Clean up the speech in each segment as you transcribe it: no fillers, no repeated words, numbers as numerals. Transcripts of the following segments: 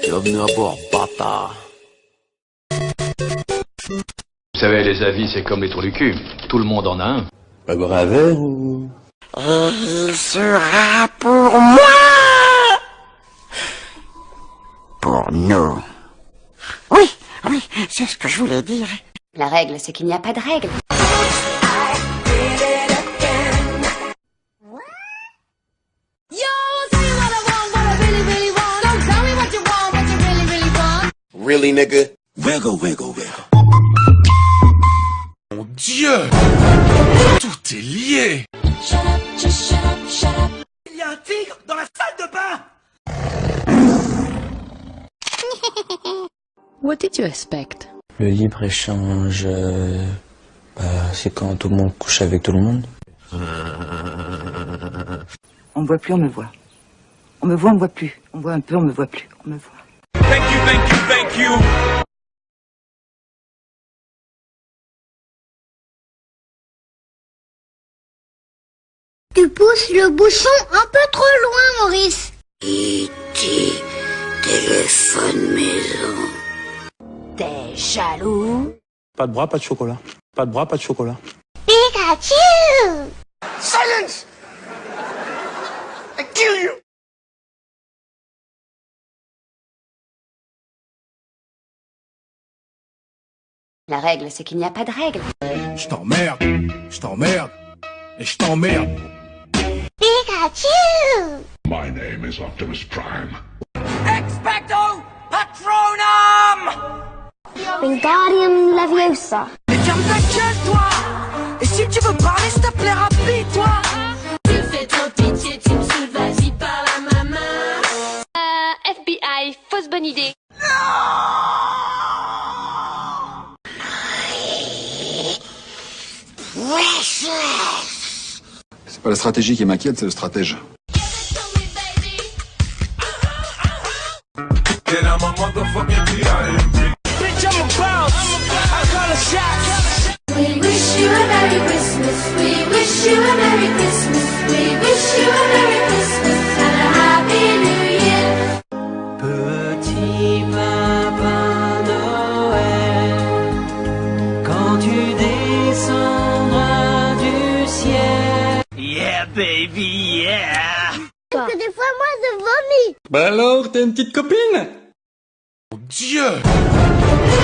Bienvenue à bord, bâtard. Vous savez, les avis, c'est comme les trous du cul. Tout le monde en a un. Pas boire un verre ou... Il sera pour moi. Pour nous. Oui, c'est ce que je voulais dire. La règle, c'est qu'il n'y a pas de règle. Really, nigga? Wiggle, wiggle, wiggle. Mon Dieu! Tout est lié! Shut up, just shut up, shut up. Il y a un tigre dans la salle de bain! What did you expect? Le libre-échange, c'est quand tout le monde couche avec tout le monde. On me voit plus, on me voit. On me voit, on me voit plus. On me voit un peu, on me voit plus. On me voit. Thank you, thank you, thank you! Tu pousses le bouchon un peu trop loin, Maurice. E.T. téléphone maison. T'es jaloux? Pas de bras, pas de chocolat. Pas de bras, pas de chocolat. Pikachu! Silence! I kill you! La règle, c'est qu'il n'y a pas de règle. Je t'emmerde, et je t'emmerde. Pikachu! My name is Optimus Prime. Expecto Patronum! Wingardium Leviosa. Mais ferme ta gueule, toi! Et si tu veux parler, s'il te plaît, rapide-toi! Tu fais trop pitié, tu me saoules, vas-y, parle à maman. FBI, fausse bonne idée. C'est pas la stratégie qui m'inquiète, c'est le stratège. We wish you a Merry Christmas. We wish you a Merry Christmas. We wish you a Merry Christmas and a Happy New Year. Petit papa Noël, quand tu descendras du ciel. Yeah, baby, yeah! Parce que des fois, moi, je vomis. Bah alors, t'as une petite copine? Mon Dieu!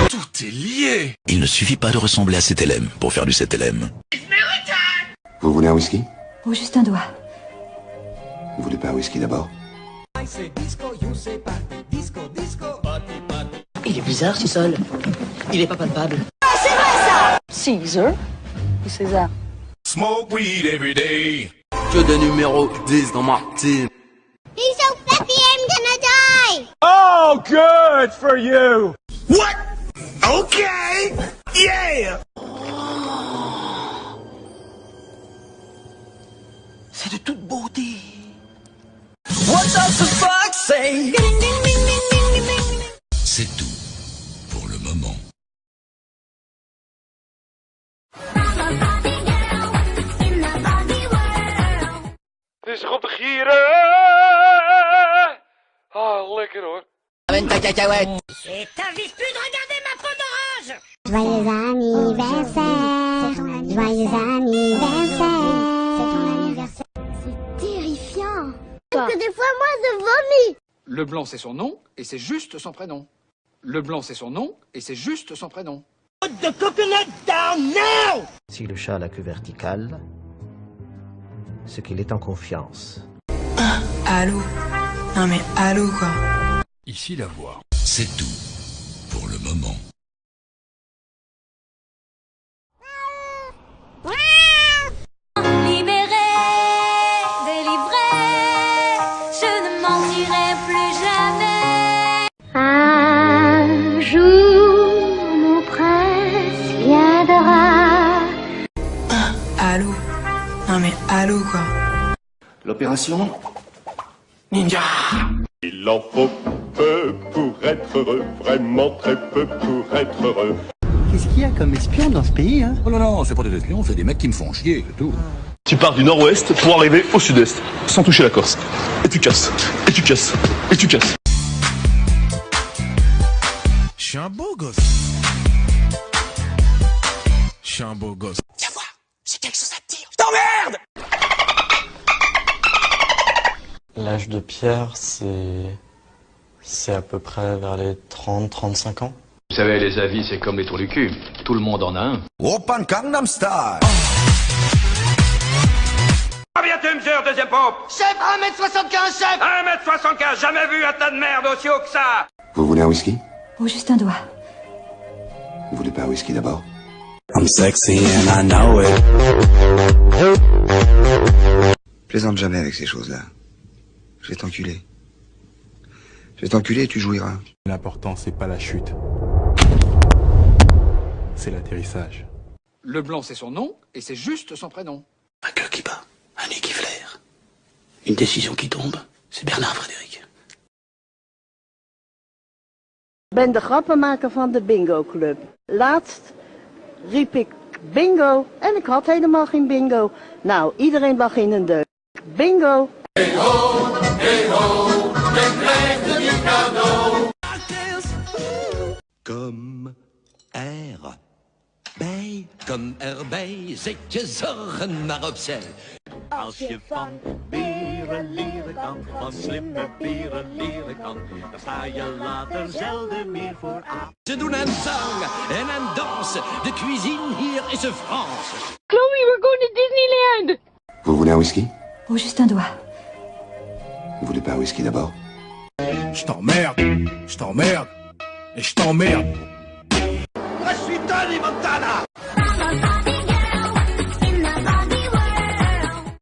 Tout est lié! Il ne suffit pas de ressembler à cet LM pour faire du 7LM. Vous voulez un whisky? Ou juste un doigt. Vous voulez pas un whisky d'abord? Il est bizarre ce sol. Il est pas palpable. Caesar ou César? Smoke weed every day. Que de numéro 10 dans ma team. He's so fluffy, I'm gonna die. Oh, good for you! What? Okay! Yeah! C'est de toute beauté. What does the fox say? C'est tout pour le moment. Het is op de gieren. Ah, lekker hoor. Amène ta cacahuète! Et t'invites plus de regarder ma peau d'orange! Joyeux anniversaire. Joyeux anniversaire. C'est ton anniversaire. C'est terrifiant. Parce que des fois, moi, je vomis. Le blanc, c'est son nom, et c'est juste son prénom. Le blanc, c'est son nom, et c'est juste son prénom. Put the coconut down now! Si le chat a la queue verticale, c'est qu'il est en confiance. Allô? Non mais allô quoi? Ici la voix. C'est tout pour le moment. Libéré, délivré, je ne mentirai plus jamais. Un jour, mon prince viendra. Allô? Non mais allô quoi? L'opération? Ninja! Il en faut peu pour être heureux, vraiment très peu pour être heureux. Qu'est-ce qu'il y a comme espion dans ce pays, hein? Oh non, c'est pas des espions, c'est des mecs qui me font chier, c'est tout. Tu pars du nord-ouest pour arriver au sud-est, sans toucher la Corse. Et tu casses, et tu casses, et tu casses. suis un beau gosse. Je suis un beau gosse. Viens voir, j'ai quelque chose à te dire. T'emmerde! L'âge de Pierre, c'est à peu près vers les 30-35 ans. Vous savez, les avis, c'est comme les trous du cul. Tout le monde en a un. Open Gangnam Style. Combien tu mesures, deuxième pompe? Chef, 1m75, chef! 1m75, jamais vu un tas de merde aussi haut que ça! Vous voulez un whisky? Oh, juste un doigt. Vous voulez pas un whisky d'abord? I'm sexy and I know it. Plaisante jamais avec ces choses-là. Je vais t'enculer. Je vais t'enculer et tu jouiras. L'important, c'est pas la chute. C'est l'atterrissage. Le blanc, c'est son nom, et c'est juste son prénom. Un cœur qui bat, un nez qui flaire. Une décision qui tombe, c'est Bernard Frédéric. Ik ben de grappenmaker van de Bingo Club. Laatst riep ik bingo en ik had helemaal geen bingo. Nou, iedereen lag in een deuk. Bingo! Hey ho, men krijgt een nieuw cadeau. Kom erbij, kom erbij, zet je zorgen maar opzij. Als je van beren leren kan, van slimme beren leren kan, dan sta je later zelden meer vooraan. Ze doen aan zang en aan dansen, de cuisine hier is een Franse. Chloe, we're going to Disneyland! Vous voulez un whisky? Oh, juste un doigt. Vous voulez pas un whisky d'abord? Je t'emmerde, et je t'emmerde. Je suis Tony Montana!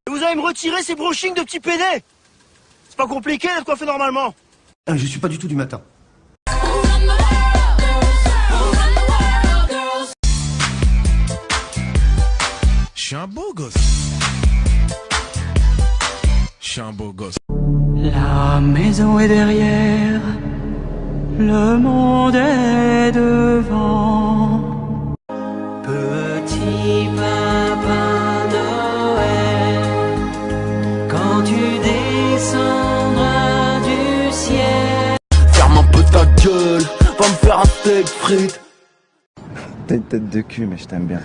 Vous allez me retirer ces brushings de petits pédés? C'est pas compliqué d'être coiffé normalement. Je suis pas du tout du matin. Je suis un beau gosse. Je suis un beau gosse. La maison est derrière, le monde est devant. Petit papa Noël, quand tu descendras du ciel. Ferme un peu ta gueule, va me faire un steak frites. T'as une tête de cul, mais je t'aime bien.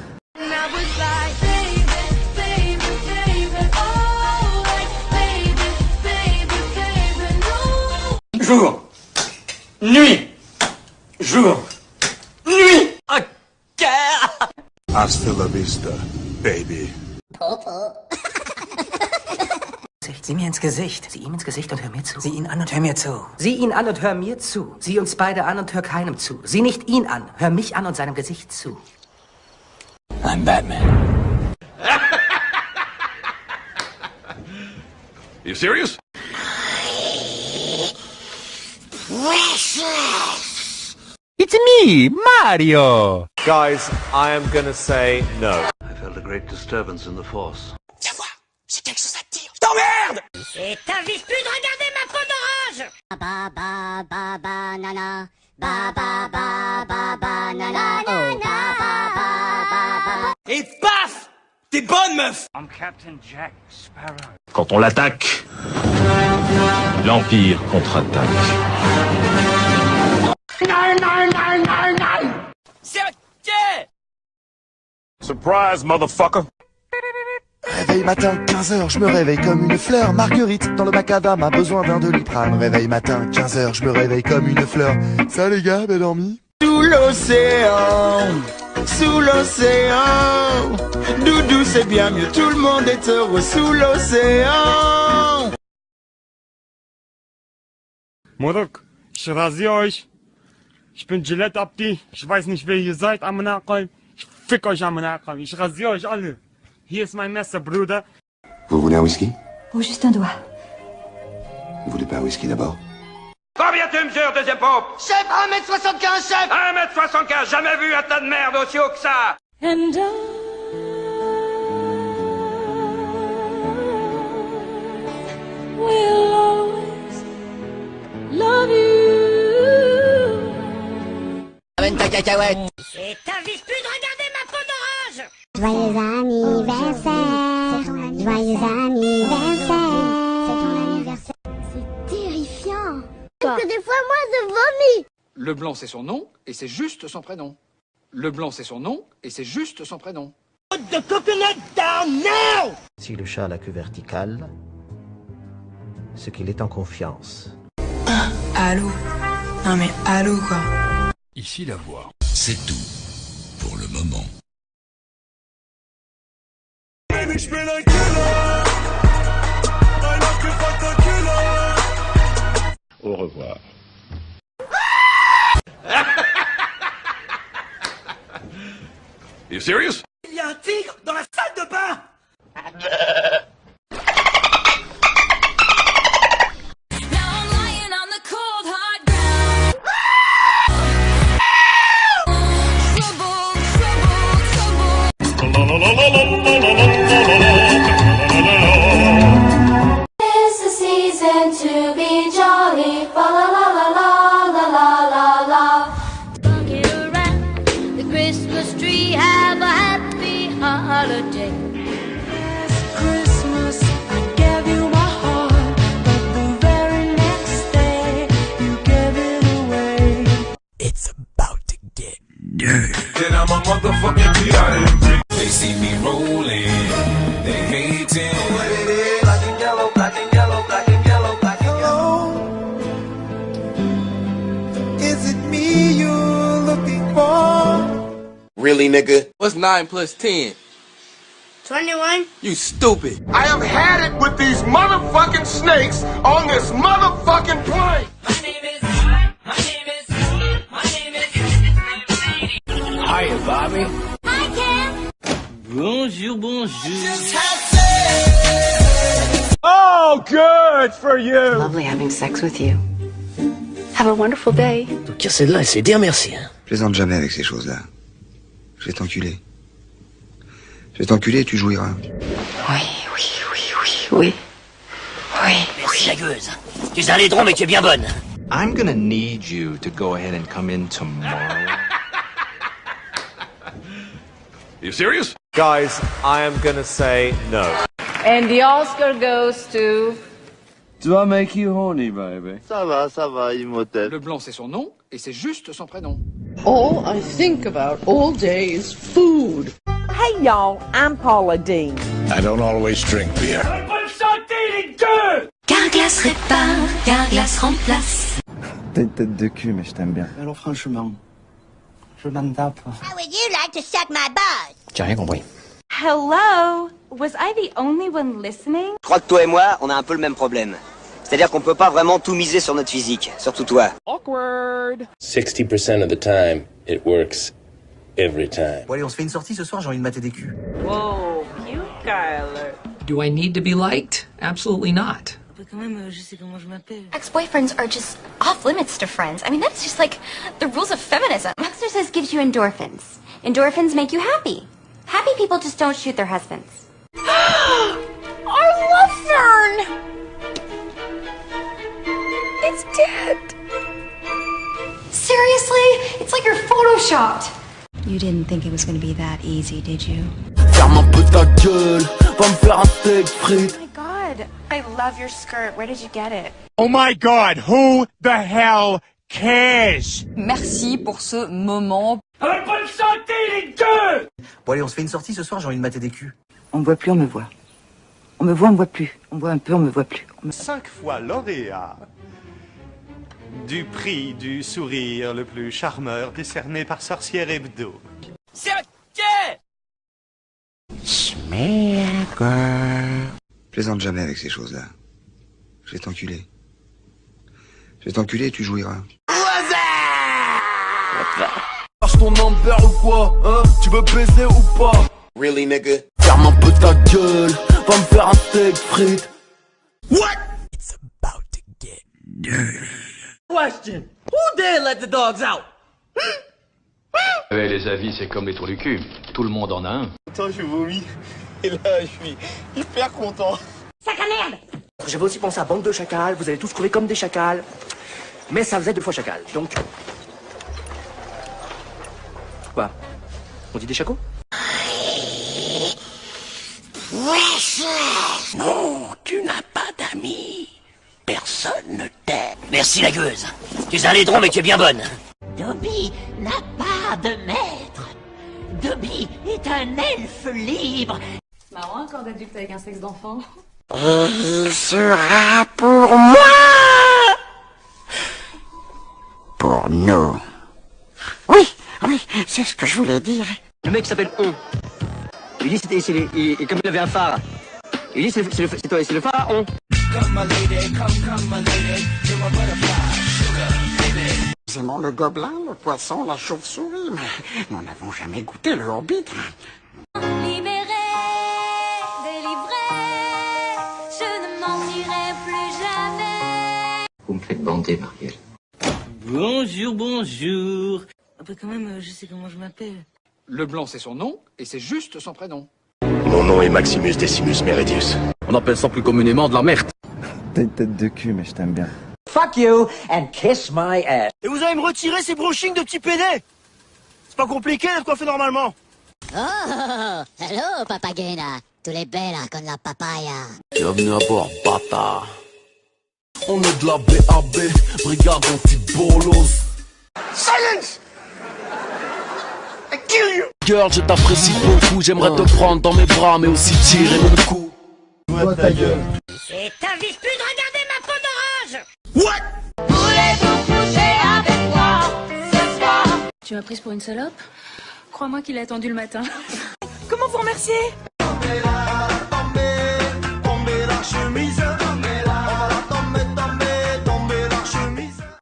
Jour, nuit, jour, nuit. Ok. Hasta la vista, baby. Sieh mir ins Gesicht. Sieh ihm ins Gesicht und hör mir zu. Sieh ihn an und hör mir zu. Sieh ihn an und hör mir zu. Sieh uns beide an und hör keinem zu. Sieh nicht ihn an, hör mich an und seinem Gesicht zu. I'm Batman. You serious? Precious. It's me, Mario! Guys, I am gonna say no. I felt a great disturbance in the force. Viens voir, j'ai quelque chose à te dire. T'emmerde! Et t'invites plus de regarder ma peau d'orange! Ba ba ba banana, ba ba ba ba banana, oh ba ba ba ba ba. Et paf! T'es bonne meuf! I'm Captain Jack Sparrow. Quand on l'attaque, l'Empire contre-attaque. Non, non, non, non, non! C'est ok! Surprise, motherfucker! Réveil matin, 15h, je me réveille comme une fleur. Marguerite, dans le macadam, a besoin d'un Doliprane. Réveil matin, 15h, je me réveille comme une fleur. Ça les gars, bien dormi? Sous l'océan, Doudou c'est bien mieux, tout le monde est heureux sous l'océan. Moruk, ich rasiere euch. Ich bin Gillette Abdi. Ich weiß nicht, wer ihr seid am Nachhinein. Ich fick euch am Nachhinein. Ich rasiere euch alle. Hier ist mein Messer, Bruder. Vous voulez un whisky? Oh, juste un doigt. Vous voulez pas un whisky d'abord? Combien tu mesures, deuxième pompe? Chef, 1m75, chef! 1m75, jamais vu un tas de merde aussi haut que ça! And will always love you. Amène ta cacahuète. Et t'invites plus de regarder ma peau d'orange! Joyeux anniversaire! Joyeux anniversaire! C'est ton anniversaire! C'est terrifiant! Parce que des fois, moi, je vomis! Le blanc, c'est son nom, et c'est juste son prénom. Le blanc, c'est son nom, et c'est juste son prénom. Put the coconut down now! Si le chat a la queue verticale, c'est qu'il est en confiance. Allô? Non mais allô quoi. Ici la voix. C'est tout pour le moment. Au revoir. You serious? Il y a un tigre dans la salle de bain! It's the season to be jolly. Fa la la la la la la la la. Bucket around the Christmas tree, have a happy holiday. Last Christmas I gave you my heart, but the very next day you gave it away. It's about to get dirty. Then I'm a motherfucking P.I.M.P. They see me rolling, they hating. What it is? Black and yellow, black and yellow, black and yellow, black and yellow. Is it me you're looking for? Really, nigga? What's 9 plus 10? 21. You stupid. I have had it with these motherfucking snakes on this motherfucking plane. Hiya, Bobby. Hi, Ken. Bonjour, bonjour. Oh, good for you! Lovely having sex with you. Have a wonderful day. Donc celle-là, elle sait dire merci. Hein. Plaisante jamais avec ces choses-là. Je vais t'enculer. Je vais t'enculer et tu jouiras. Oui, oui, oui, oui, oui. Oui. Merci la gueuse. Tu es un laidron, mais tu es bien bonne. I'm gonna need you to go ahead and come in tomorrow. You serious? Guys, I am gonna say no. And the Oscar goes to... Do I make you horny, baby? Ça va, Imhotep. Le blanc, c'est son nom, et c'est juste son prénom. All I think about all day is food. Hey y'all, I'm Paula Dean. I don't always drink beer. Carglass répare, Carglass remplace. T'as une tête de cul, mais je t'aime bien. Alors franchement, je m'en tape. How would you like to suck my balls? J'ai rien compris. Hello? Was I the only one listening? Je crois que toi et moi, on a un peu le même problème. C'est-à-dire qu'on peut pas vraiment tout miser sur notre physique, surtout toi. Awkward. 60% of the time, it works every time. Bon allez, on se fait une sortie ce soir, j'ai envie de mater des culs. Whoa, cute Kyler. Do I need to be liked? Absolutely not. Quand même, je sais comment je m'appelle. Ex-boyfriends are just off limits to friends. I mean, that's just like the rules of feminism. Exorcist gives you endorphins. Endorphins make you happy. Happy people just don't shoot their husbands. Our love fern! It's dead. Seriously? It's like you're photoshopped. You didn't think it was going to be that easy, did you? Ferme un peu ta gueule, va me faire un steak frites. Oh my god, I love your skirt. Where did you get it? Oh my god, who the hell cares? Merci pour ce moment. Bonne santé, les deux! Bon allez, on se fait une sortie ce soir, j'ai envie de mater des culs. On me voit plus, on me voit. On me voit, on me voit plus. On me voit un peu, on me voit plus. 5 fois lauréat du prix du sourire le plus charmeur décerné par Sorcière Hebdo. C'est ok! Plaisante jamais avec ces choses-là. Je vais t'enculer. Je vais t'enculer et tu jouiras. Lâche ton number ou quoi, hein? Tu veux baiser ou pas? Really, nigga? Ferme un peu ta gueule, va me faire un steak frites. What? It's about to get dirty. Question. Who dare let the dogs out? Les avis, c'est comme les trous du cul. Tout le monde en a un. Attends, je vomis. Et là, je suis hyper content. Sac à merde! J'avais aussi pensé à bande de chacals, vous allez tous crever comme des chacals. Mais ça faisait 2 fois chacal, donc... Quoi? On dit des chacos? Non, tu n'as pas d'amis. Personne ne t'aime. Merci la gueuse. Tu es un laidron, mais tu es bien bonne. Dobby n'a pas de maître. Dobby est un elfe libre. C'est marrant un corps d'adulte avec un sexe d'enfant. Il sera pour moi. Pour nous. Oui, c'est ce que je voulais dire. Le mec s'appelle On. Ulysse, et comme il avait un phare. Ulysse, c'est le pharaon. Nous aimons le gobelin, le poisson, la chauve-souris, mais nous n'avons jamais goûté le hobbit. Libéré, délivré, je ne mentirai plus jamais. Vous me faites bander, Marielle. Bonjour, bonjour. Ah bah quand même, je sais comment je m'appelle. Le blanc, c'est son nom, et c'est juste son prénom. Mon nom est Maximus Decimus Meridius. On appelle ça plus communément de la merde. T'as une tête de cul, mais je t'aime bien. Fuck you and kiss my ass. Et vous allez me retirer ces brushings de petits pédés. C'est pas compliqué d'être coiffé normalement. Oh, hello, papagena. Tu les bella con la papaya. Bienvenue à bord, bâtard. On est de la BAB, brigade anti-bolos. Silence! I kill you! Girl, je t'apprécie beaucoup, j'aimerais te prendre dans mes bras, mais aussi tirer mon cou. Toi ta gueule. Et t'invites plus de regarder ma peau d'orange. What? Voulez-vous coucher avec moi ce soir? Tu m'as prise pour une salope? Crois-moi qu'il a attendu le matin. Comment vous remercier? Tombez la chemise.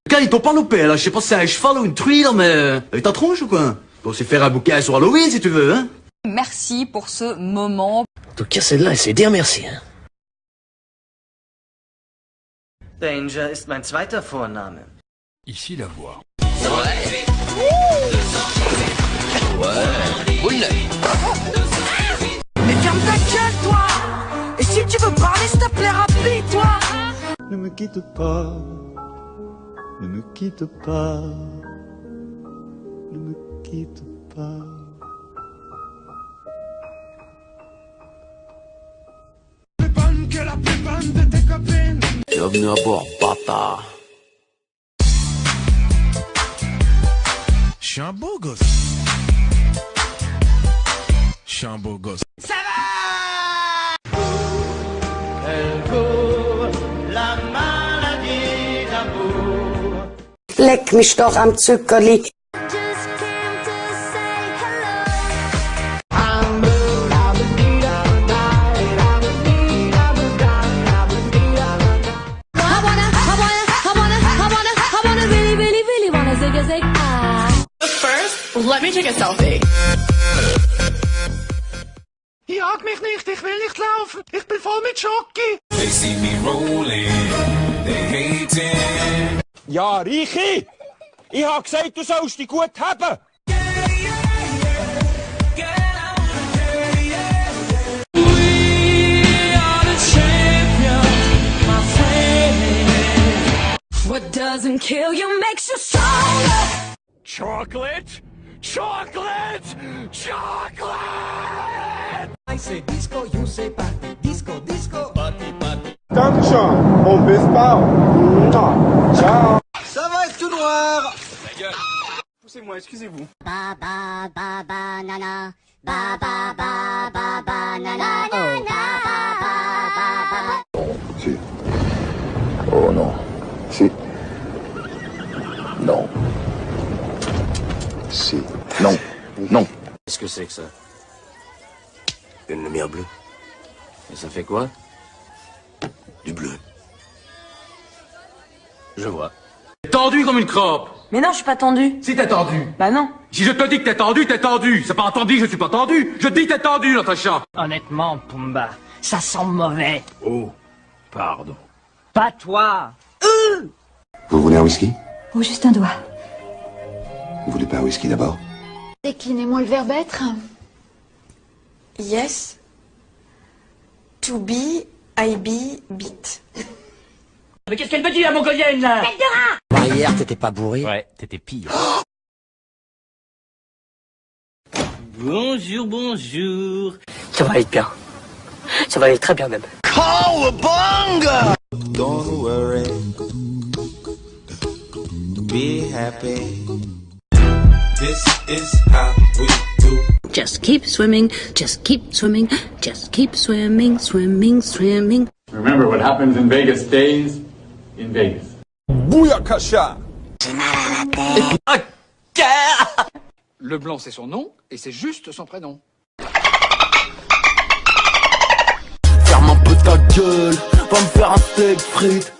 Gars, ils t'ont pas loupé, là, je sais pas si c'est un cheval ou une truie, là, mais... Avec ta tronche ou quoi? On peut aussi faire un bouquin sur Halloween, si tu veux, hein? Merci pour ce moment. En tout cas, celle-là, elle sait dire merci, hein. Danger ist mein zweiter Vorname. Ici la voix. Mais ferme ta gueule, toi! Et si tu veux parler, s'il te plaît, rapide, toi! Ne me quitte pas. Ne me quitte pas. Ne me quitte pas. Bienvenue à bord, bâtard. Je suis un beau gosse. Je suis un beau gosse. Ça va! Elle court, la maladie d'amour. Leck mich doch am Zuckerli. Let me take a selfie. Jag mich nicht, ich will nicht laufen. Ich bin voll mit Schoki. They see me rolling, they hating. Ja, Reichi! Ich hab gesagt, du sollst dich gut haben! What doesn't kill you makes you stronger. Chocolate! Chocolate! Chocolate! I say disco, you say party. Disco, disco. Party, party. Dankeschön! On baisse pas! Ciao! Ça va être tout noir. Ta gueule! Poussez-moi, excusez-vous. Ba ba ba ba nana. Ba ba ba ba ba nana. Oh, ba ba ba ba ba. Si. Oh non. Si. Non. Si. Non. Non. Qu'est-ce que c'est que ça? Une lumière bleue. Et ça fait quoi? Du bleu. Je vois. T'es tendu comme une crampe. Mais non, je suis pas tendue. Si t'es tendu. Bah non. Si je te dis que t'es tendu, t'es tendu. C'est pas entendu, je suis pas tendu. Je dis t'es tendu, Natacha. Honnêtement, Pumba, ça sent mauvais. Oh, pardon. Pas toi. Vous voulez un whisky? Oh, juste un doigt. Vous voulez pas un whisky d'abord? Déclinez-moi le verbe être. Yes. To be, I be, beat. Mais qu'est-ce qu'elle me dit, la mongolienne, là? Tête de rat! Hier, t'étais pas bourré? Ouais, t'étais pire. Bonjour, bonjour. Ça va aller bien. Ça va aller très bien, même. Cowabunga! Don't worry. Be happy. This is how we do. Just keep swimming, just keep swimming, just keep swimming, swimming, swimming. Remember, what happens in Vegas stays in Vegas. Bouillakasha. Le blanc, c'est son nom, et c'est juste son prénom. Ferme un peu ta gueule, va me faire un steak frites.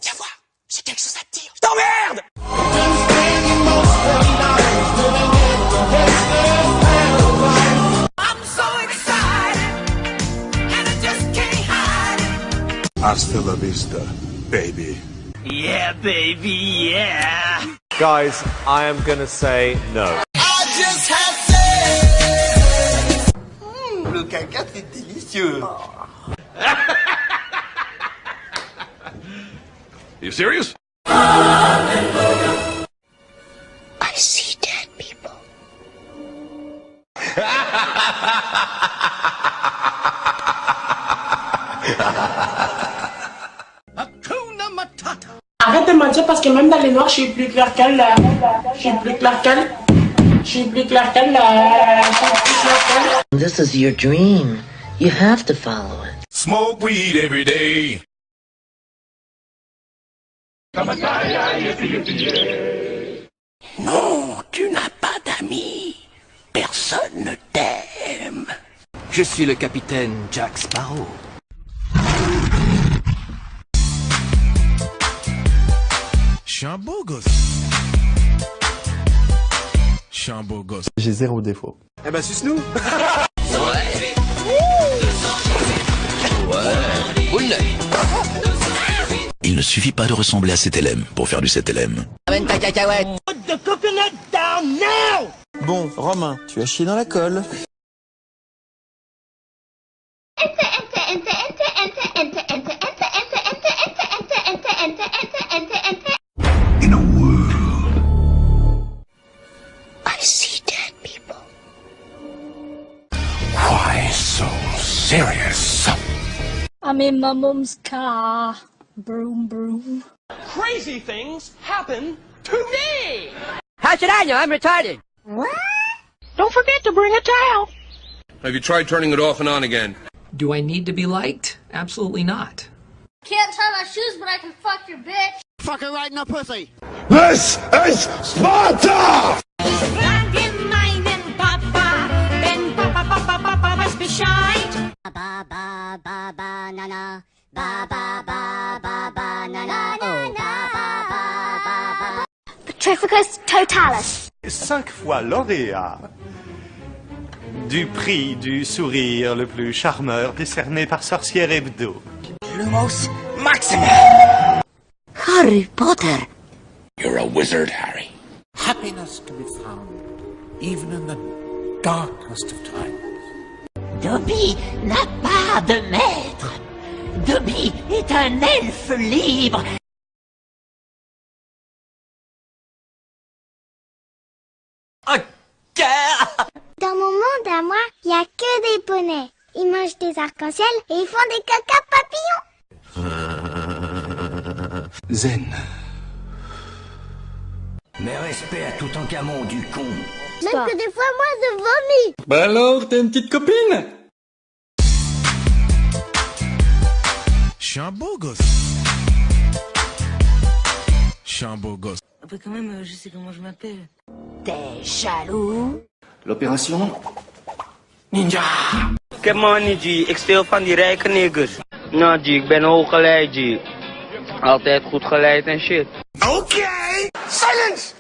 Viens voir, j'ai quelque chose à te dire. T'emmerde! I'm so excited, and I just can't hide it. Hasta la vista, baby. Yeah, baby, yeah. Guys, I am gonna say no. I just have sex. Le caca c'est délicieux. You serious? I see dead people. Hakuna Matata. Arrête de mentir parce que même dans les noirs, je suis plus clair qu'elle. Je suis plus clair qu'elle. Je suis plus clair qu'elle. This is your dream. You have to follow it. Smoke weed every day. Non, tu n'as pas d'amis. Personne ne t'aime. Je suis le capitaine Jack Sparrow. Je suis un beau gosse. Je suis un beau gosse. J'ai zéro défaut. Eh ben, suce-nous. Il ne suffit pas de ressembler à cet LM pour faire du 7LM. Amène ta cacahuète. Put the coconut down now. Bon, Romain, tu as chié dans la colle. In a world, I see dead people. Why so serious? I'm in my mum's car. Broom, broom. Crazy things happen to me. How should I know? I'm retarded. What? Don't forget to bring a towel. Have you tried turning it off and on again? Do I need to be liked? Absolutely not. Can't tie my shoes, but I can fuck your bitch. Fuck her right in the pussy. This is Sparta! Ba ba ba banana. Ba ba ba ba banana. Oh, ba ba ba ba ba. Petrificus totalis. 5 fois lauréat du prix du sourire le plus charmeur décerné par Sorcière Hebdo. Lumos Maxima. Harry Potter. You're a wizard, Harry. Happiness can be found even in the darkest of times. Dobby n'a pas de maître. Dobby est un elfe libre. Dans mon monde à moi, il n'y a que des poneys. Ils mangent des arcs-en-ciel et ils font des caca papillons. Zen. Mais respect à Toutankhamon du con. Même que des fois, moi, je vomis. Bah alors, t'as une petite copine? Je suis un beau gosse. Je suis un beau gosse. Bah quand même, je sais comment je m'appelle. T'es jaloux? L'opération Ninja. Kijk man, G. Ik steel van die rijke niggers. Nou, G, ik ben hooggeleid, G. Altijd goed geleid en shit. Okay! Silence!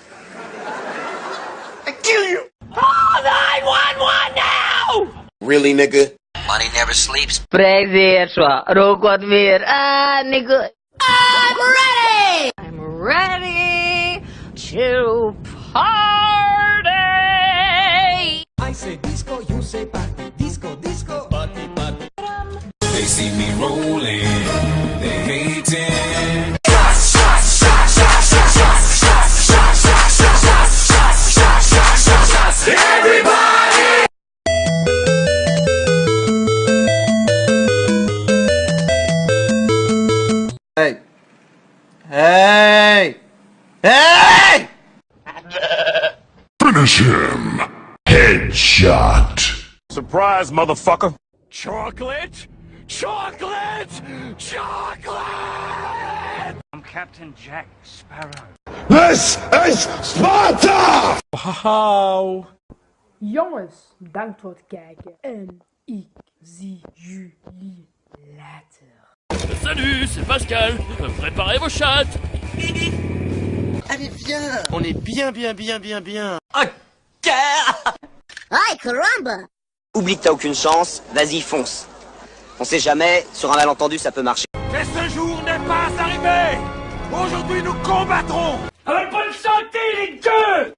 I kill you! Call 911 now! Really, nigga? Money never sleeps. Prijs weer, zwaar. Rook wat meer. Ah, nigga. I'm ready! I'm ready to party. I say disco, you say party. Disco, disco, party, party. They see me rolling, they hating. Everybody! Hey. Hey. Hey. Finish him. Headshot. Surprise, motherfucker. Chocolate? Chocolate! Chocolate! I'm Captain Jack Sparrow. This is Sparta! How? Jongens, bedankt voor het kijken. En ik zie jullie later. Salut, c'est Pascal. Préparez vos chattes. Allez, viens. On est bien. Aïe, caramba! Oublie que t'as aucune chance, vas-y, fonce. On sait jamais, sur un malentendu, ça peut marcher. Mais ce jour n'est pas arrivé. Aujourd'hui, nous combattrons. Avec bonne santé, les deux.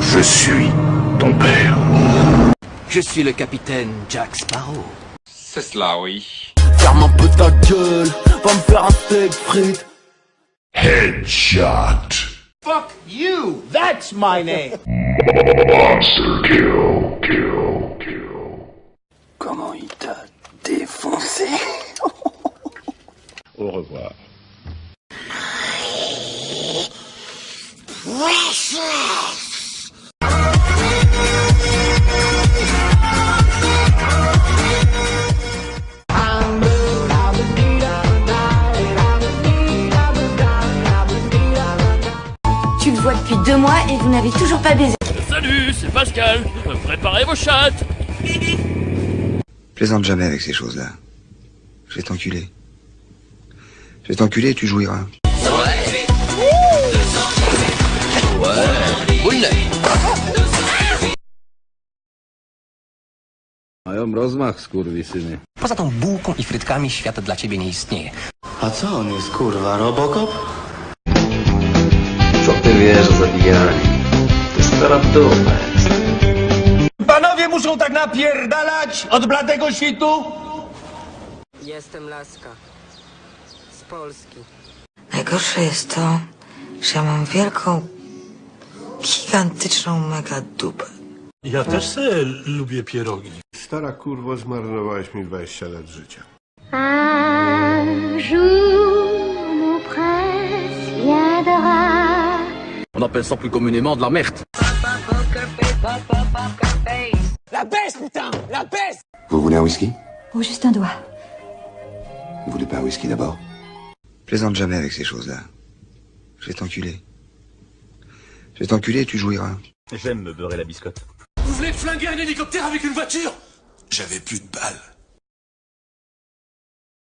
Je suis ton père. Je suis le capitaine Jack Sparrow. C'est cela, oui. Ferme un peu ta gueule, va me faire un steak frites. Headshot. Fuck you, that's my name. Monster kill. Comment il t'a défoncé? Au revoir. Tu le vois depuis 2 mois et vous n'avez toujours pas baisé. Salut, c'est Pascal. Préparez vos chattes. Plaisante jamais avec ces choses-là. Je vais t'enculer. Je vais t'enculer et tu jouiras. Mają rozmach, skurwysyny. Poza tą bułką i frytkami świat dla ciebie nie istnieje. A co on jest, kurwa, Robocop? Co ty wiesz o zabijaniu? To stara dupa jest. Panowie muszą tak napierdalać od bladego świtu? Jestem Laska. Z Polski. Najgorsze jest to, że ja mam wielką, gigantyczną mega dupę. Ja też se lubię pierogi. Stara kurwo, zmarnowałeś mi 20 lat życia. Un jour, mon prince viendra. On appelle ça plus communément de la merde. La baisse, putain! La baisse! Vous voulez un whisky? Oh, juste un doigt. Vous voulez pas un whisky d'abord? Plaisante jamais avec ces choses-là. Je vais t'enculer. Je vais t'enculer et tu jouiras. J'aime me beurrer la biscotte. Vous voulez flinguer un hélicoptère avec une voiture? J'avais plus de balles.